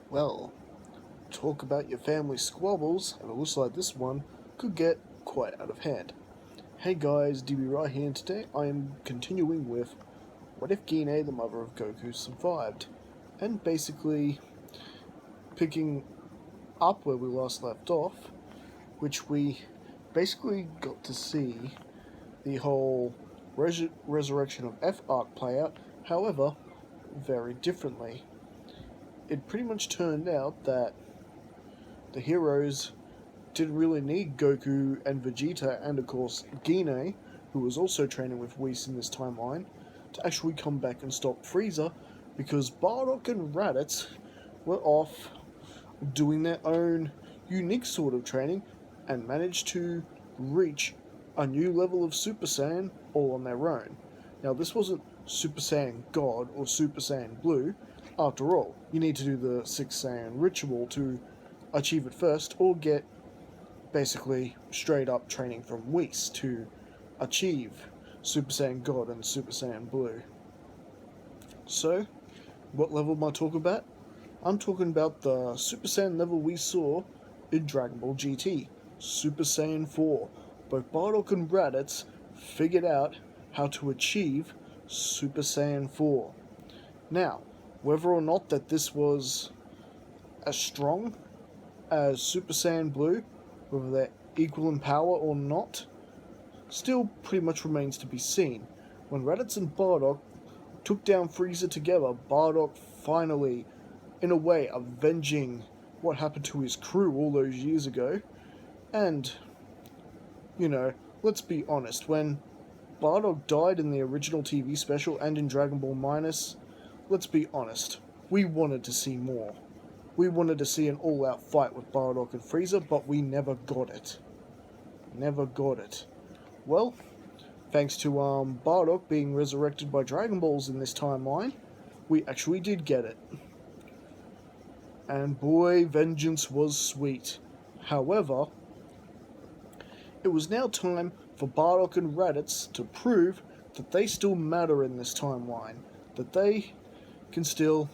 Well, talk about your family squabbles, and it looks like this one could get quite out of hand. Hey guys, DB right here, and today I am continuing with what if Gine, the mother of Goku, survived? And basically picking up where we last left off, which we basically got to see the whole resurrection of F arc play out, however, very differently. It pretty much turned out that the heroes didn't really need Goku and Vegeta, and of course Gine, who was also training with Whis in this timeline, to actually come back and stop Frieza, because Bardock and Raditz were off doing their own unique sort of training and managed to reach a new level of Super Saiyan all on their own. Now, this wasn't Super Saiyan God or Super Saiyan Blue. After all, you need to do the 6 Saiyan ritual to achieve it first, or get basically straight up training from Whis to achieve Super Saiyan God and Super Saiyan Blue. So, what level am I talking about? I'm talking about the Super Saiyan level we saw in Dragon Ball GT, Super Saiyan 4. Both Bardock and Raditz figured out how to achieve Super Saiyan 4. Now, whether or not that this was as strong as Super Saiyan Blue, whether they're equal in power or not, still pretty much remains to be seen. When Raditz and Bardock took down Frieza together, Bardock finally, in a way, avenging what happened to his crew all those years ago. And, let's be honest, when Bardock died in the original TV special and in Dragon Ball Minus, let's be honest, we wanted to see more. We wanted to see an all-out fight with Bardock and Frieza, but we never got it. Never got it. Well, thanks to Bardock being resurrected by Dragon Balls in this timeline, we actually did get it. And boy, vengeance was sweet. However, it was now time for Bardock and Raditz to prove that they still matter in this timeline, that they can still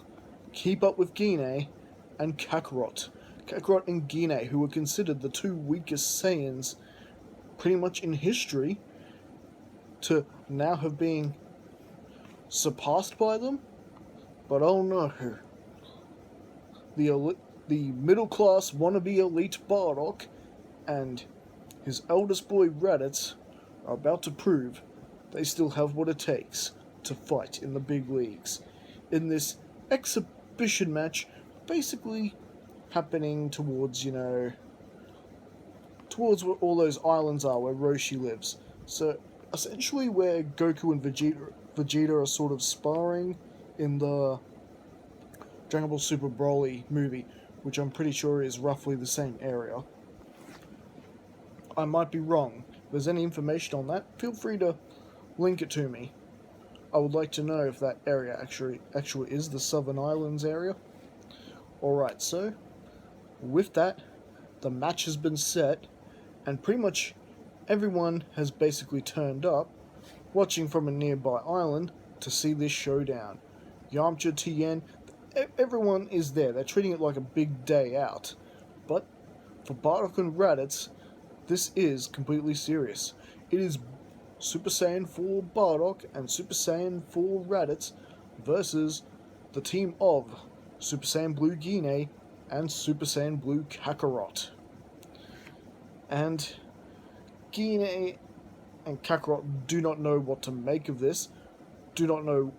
keep up with Gine and Kakarot. Kakarot and Gine, who were considered the two weakest Saiyans pretty much in history, to now have been surpassed by them. But oh no, the middle-class wannabe elite Bardock and his eldest boy Raditz are about to prove they still have what it takes to fight in the big leagues in this exhibition match, basically happening towards towards where all those islands are where Roshi lives. So essentially where Goku and Vegeta are sort of sparring in the Dragon Ball Super Broly movie, which I'm pretty sure is roughly the same area. I might be wrong. If there's any information on that, feel free to link it to me. I would like to know if that area actually is the Southern Islands area. Alright, so with that, the match has been set, and pretty much everyone has basically turned up, watching from a nearby island to see this showdown. Yamcha, Tien, everyone is there. They're treating it like a big day out. But for Bardock and Raditz, this is completely serious. It is Super Saiyan 4 Bardock and Super Saiyan 4 Raditz versus the team of Super Saiyan Blue Gine and Super Saiyan Blue Kakarot. And Gine and Kakarot do not know what to make of this, do not know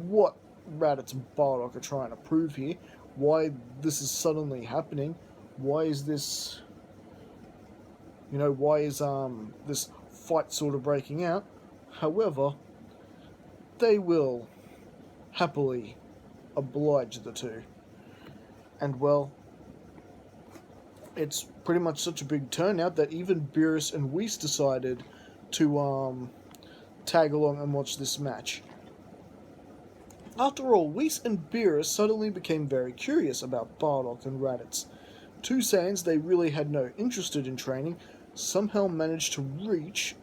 what Raditz and Bardock are trying to prove here, why this is suddenly happening, why is this, this fight sort of breaking out. However, they will happily oblige the two. And well, it's pretty much such a big turnout that even Beerus and Whis decided to tag along and watch this match. After all, Whis and Beerus suddenly became very curious about Bardock and Raditz. Two Saiyans they really had no interest in training somehow managed to reach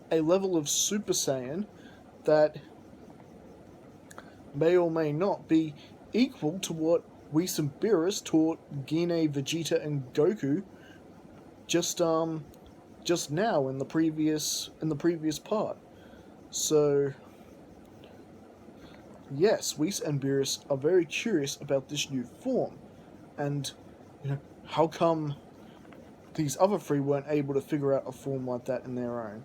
a level of Super Saiyan that may or may not be equal to what Whis and Beerus taught Gine, Vegeta, and Goku just now in the previous part. So yes, Whis and Beerus are very curious about this new form, and how come these other three weren't able to figure out a form like that in their own?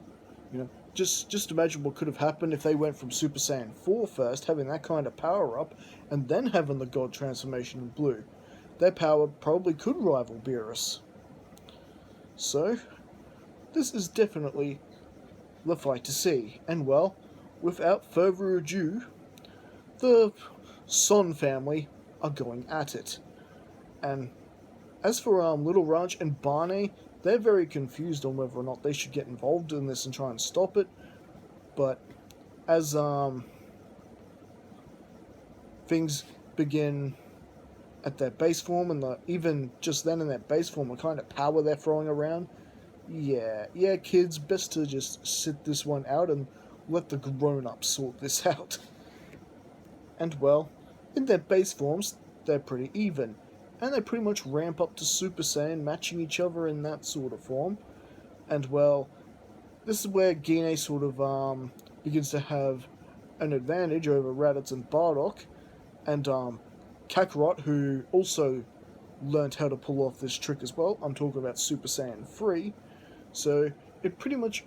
Just imagine what could have happened if they went from Super Saiyan 4 first, having that kind of power up, and then having the God transformation in blue. Their power probably could rival Beerus. So, this is definitely the fight to see. And well, without further ado, the Son family are going at it. And as for Little Ranch and Barney, they're very confused on whether or not they should get involved in this and try and stop it. But as things begin at their base form, and even just then in their base form, the kind of power they're throwing around, yeah, kids, best to just sit this one out and let the grown-ups sort this out. And well, in their base forms, they're pretty even, and they pretty much ramp up to Super Saiyan, matching each other in that sort of form. And well, this is where Gine sort of begins to have an advantage over Raditz and Bardock, and Kakarot, who also learned how to pull off this trick as well. I'm talking about Super Saiyan 3. So it pretty much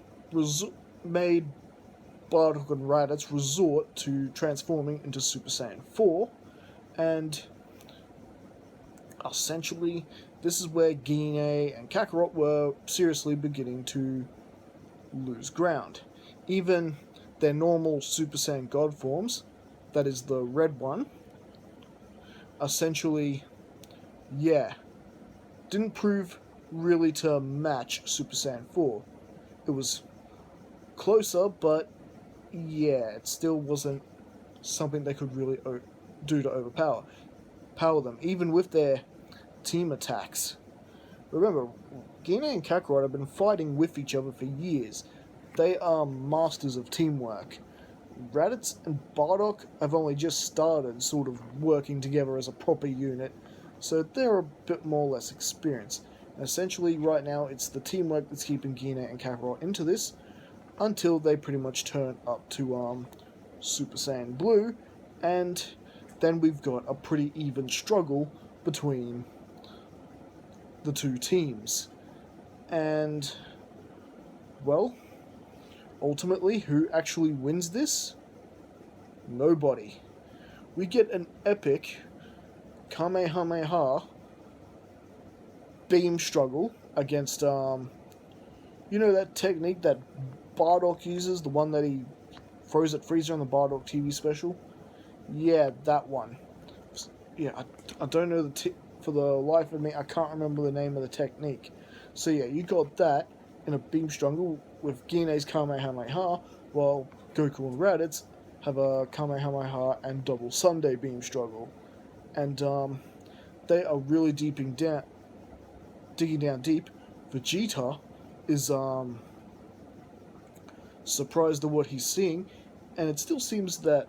made Bardock and Raditz resort to transforming into Super Saiyan 4, and essentially this is where Gine and Kakarot were seriously beginning to lose ground. Even their normal Super Saiyan God forms, that is the red one, essentially, didn't prove really to match Super Saiyan 4. It was closer, but it still wasn't something they could really do to overpower them, even with their team attacks. Remember, Gine and Kakarot have been fighting with each other for years. They are masters of teamwork. Raditz and Bardock have only just started sort of working together as a proper unit, so they're a bit more or less experienced. And essentially, right now, it's the teamwork that's keeping Gine and Kakarot into this, until they pretty much turn up to Super Saiyan Blue, and then we've got a pretty even struggle between the two teams. And, well, ultimately, who actually wins this? Nobody. We get an epic Kamehameha beam struggle against, that technique that Bardock uses, the one that he throws at Freezer on the Bardock TV special? Yeah, that one. Yeah, I don't know for the life of me, I can't remember the name of the technique. So yeah, you got that in a beam struggle with Gine's Kamehameha, while Goku and Raditz have a Kamehameha and double Sunday beam struggle. And they are really digging down deep. Vegeta is surprised at what he's seeing, and it still seems that,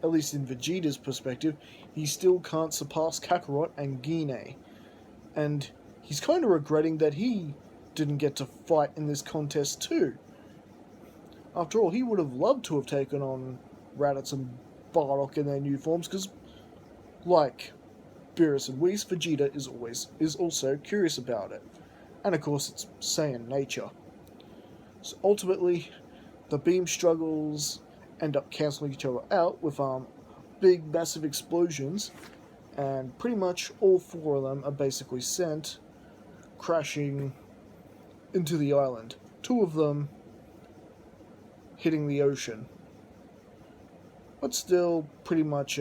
at least in Vegeta's perspective, he still can't surpass Kakarot and Gine. And he's kind of regretting that he didn't get to fight in this contest too. After all, he would have loved to have taken on Raditz and Bardock in their new forms, because, like Beerus and Whis, Vegeta is also curious about it. And of course, it's Saiyan nature. So ultimately, the beam struggles end up cancelling each other out with big, massive explosions, and pretty much all four of them are basically sent crashing into the island. Two of them hitting the ocean. But still, pretty much,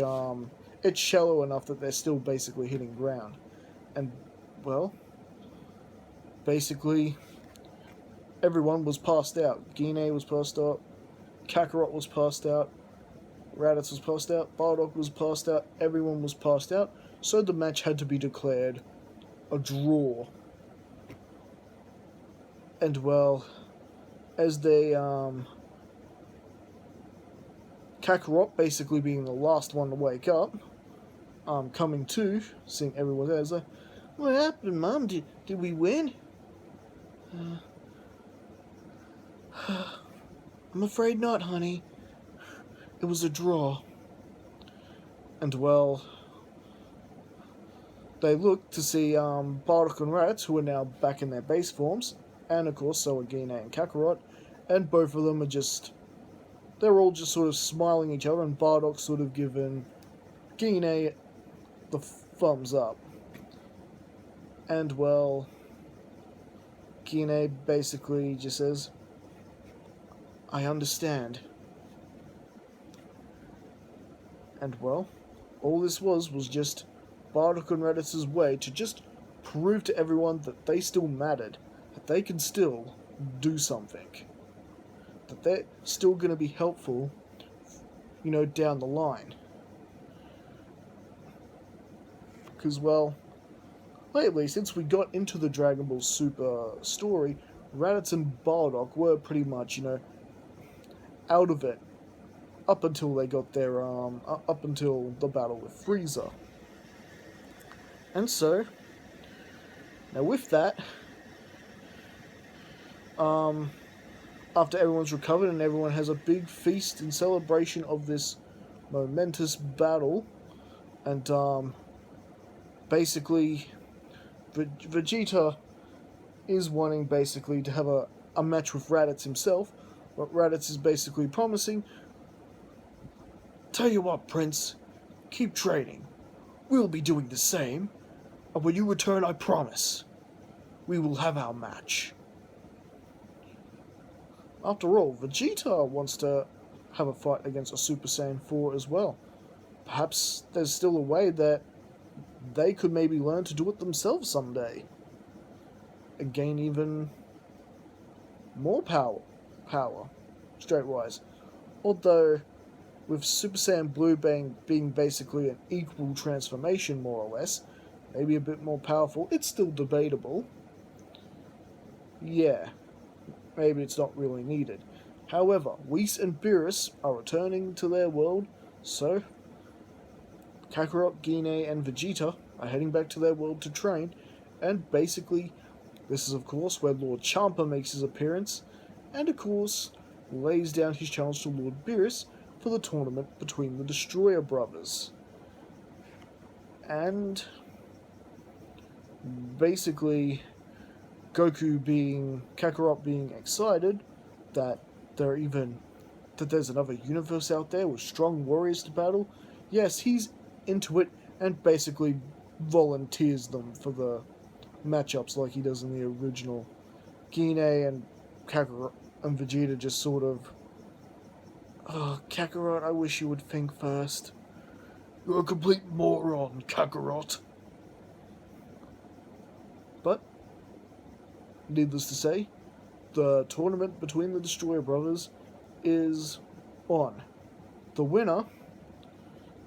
it's shallow enough that they're still basically hitting ground. And, well, basically, everyone was passed out. Gine was passed out, Kakarot was passed out, Raditz was passed out, Bardock was passed out, everyone was passed out, so the match had to be declared a draw. And well, as they, Kakarot basically being the last one to wake up, coming to, seeing everyone there, is like, "What happened, Mum? Did we win?" "I'm afraid not, honey. It was a draw." And well, they look to see Bardock and Raditz, who are now back in their base forms, and of course so are Gine and Kakarot, and both of them are they're all just sort of smiling at each other, and Bardock sort of giving Gine the thumbs up. And well, Gine basically just says, "I understand." And well, all this was just Bardock and Raditz's way to just prove to everyone that they still mattered, that they can still do something, that they're still going to be helpful, down the line. Because, well, lately, since we got into the Dragon Ball Super story, Raditz and Bardock were pretty much, out of it up until they got their, up until the battle with Frieza. And so, now with that, after everyone's recovered and everyone has a big feast in celebration of this momentous battle, and basically Vegeta is wanting basically to have a match with Raditz himself, but Raditz is basically promising, "Tell you what, Prince, keep training. We'll be doing the same, and when you return, I promise, we will have our match." After all, Vegeta wants to have a fight against a Super Saiyan 4 as well. Perhaps there's still a way that they could maybe learn to do it themselves someday, and gain even more power, straight-wise. Although, with Super Saiyan Blue being basically an equal transformation, more or less, maybe a bit more powerful, it's still debatable. Yeah, maybe it's not really needed. However, Whis and Beerus are returning to their world, so Kakarot, Gine, and Vegeta are heading back to their world to train, and basically, this is of course where Lord Champa makes his appearance, and of course, lays down his challenge to Lord Beerus for the tournament between the Destroyer brothers. And basically, Kakarot being excited that there's another universe out there with strong warriors to battle. Yes, he's into it and basically volunteers them for the matchups like he does in the original. Gine and Kakarot and Vegeta just sort of, "Oh, Kakarot, I wish you would think first. You're a complete moron, Kakarot." But, needless to say, the tournament between the Destroyer brothers is on. The winner,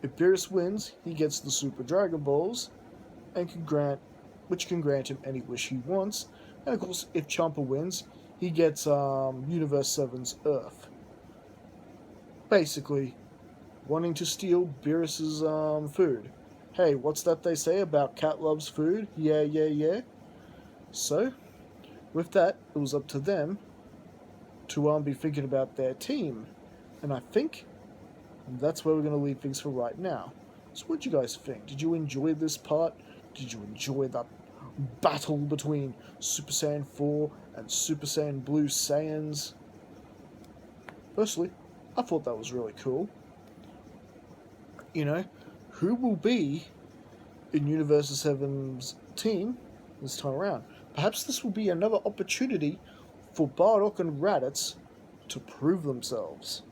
if Beerus wins, he gets the Super Dragon Balls, which can grant him any wish he wants. And of course, if Champa wins, he gets Universe 7's Earth. Basically, wanting to steal Beerus's food. Hey, what's that they say about cat loves food? Yeah, yeah, yeah. So, with that, it was up to them to be thinking about their team. And I think that's where we're going to leave things for right now. So what do you guys think? Did you enjoy this part? Did you enjoy that battle between Super Saiyan 4 and Super Saiyan Blue Saiyans? Personally, I thought that was really cool. Who will be in Universe 7's team this time around? Perhaps this will be another opportunity for Bardock and Raditz to prove themselves.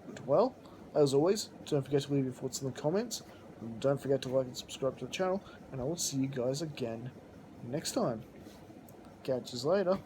And well, as always, don't forget to leave your thoughts in the comments. And don't forget to like and subscribe to the channel. And I will see you guys again next time. Catch you later.